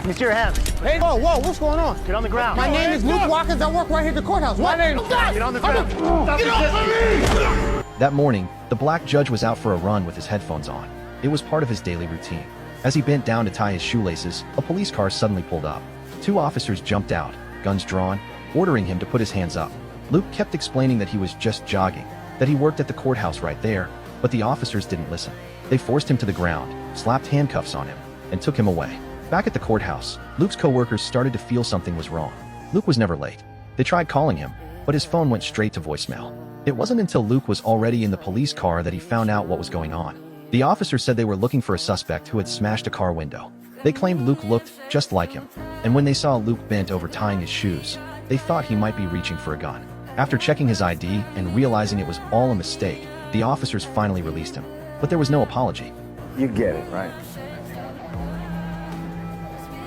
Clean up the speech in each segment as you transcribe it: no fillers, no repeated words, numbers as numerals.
me see your hands. Hey, whoa, what's going on? Get on the ground. My name is Luke Watkins. I work right here at the courthouse. My name. Get on the ground. Get off me! That morning, the black judge was out for a run with his headphones on. It was part of his daily routine. As he bent down to tie his shoelaces, a police car suddenly pulled up. Two officers jumped out, guns drawn, ordering him to put his hands up. Luke kept explaining that he was just jogging, that he worked at the courthouse right there, but the officers didn't listen. They forced him to the ground, slapped handcuffs on him, and took him away. Back at the courthouse, Luke's co-workers started to feel something was wrong. Luke was never late. They tried calling him, but his phone went straight to voicemail. It wasn't until Luke was already in the police car that he found out what was going on. The officers said they were looking for a suspect who had smashed a car window. They claimed Luke looked just like him, and when they saw Luke bent over tying his shoes, they thought he might be reaching for a gun. After checking his ID and realizing it was all a mistake, the officers finally released him. But there was no apology. You get it, right?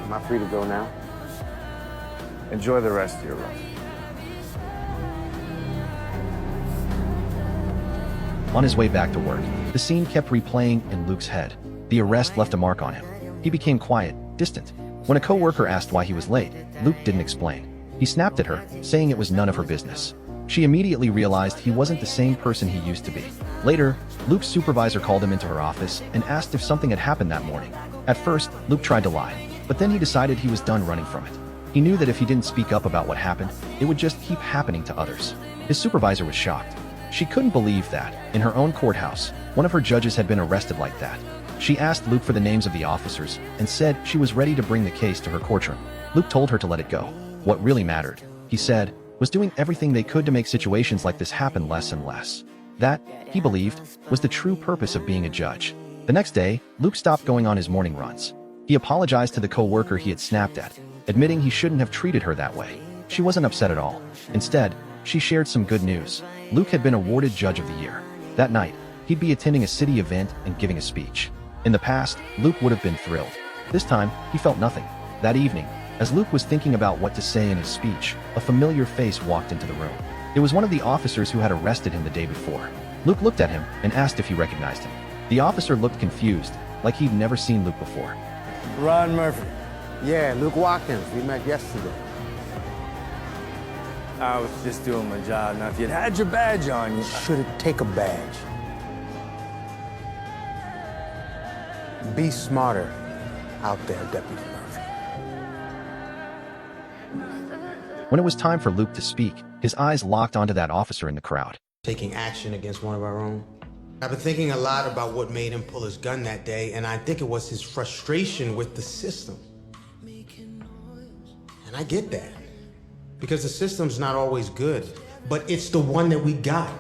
Am I free to go now? Enjoy the rest of your run. On his way back to work, the scene kept replaying in Luke's head. The arrest left a mark on him. He became quiet, distant. When a co-worker asked why he was late, Luke didn't explain. He snapped at her, saying it was none of her business. She immediately realized he wasn't the same person he used to be. Later, Luke's supervisor called him into her office and asked if something had happened that morning. At first, Luke tried to lie, but then he decided he was done running from it. He knew that if he didn't speak up about what happened, it would just keep happening to others. His supervisor was shocked. She couldn't believe that, in her own courthouse, one of her judges had been arrested like that. She asked Luke for the names of the officers and said she was ready to bring the case to her courtroom. Luke told her to let it go. What really mattered, he said, was doing everything they could to make situations like this happen less and less. That, he believed, was the true purpose of being a judge. The next day, Luke stopped going on his morning runs. He apologized to the co-worker he had snapped at, admitting he shouldn't have treated her that way. She wasn't upset at all. Instead, she shared some good news. Luke had been awarded Judge of the Year. That night, he'd be attending a city event and giving a speech. In the past, Luke would have been thrilled. This time, he felt nothing. That evening, as Luke was thinking about what to say in his speech, a familiar face walked into the room. It was one of the officers who had arrested him the day before. Luke looked at him and asked if he recognized him. The officer looked confused, like he'd never seen Luke before. Ron Murphy. Yeah, Luke Watkins. We met yesterday. I was just doing my job. Now, if you'd had your badge on, you Shouldn't take a badge. Be smarter out there, Deputy Murphy. When it was time for Luke to speak, his eyes locked onto that officer in the crowd. Taking action against one of our own. I've been thinking a lot about what made him pull his gun that day, and I think it was his frustration with the system. And I get that, because the system's not always good, but it's the one that we got.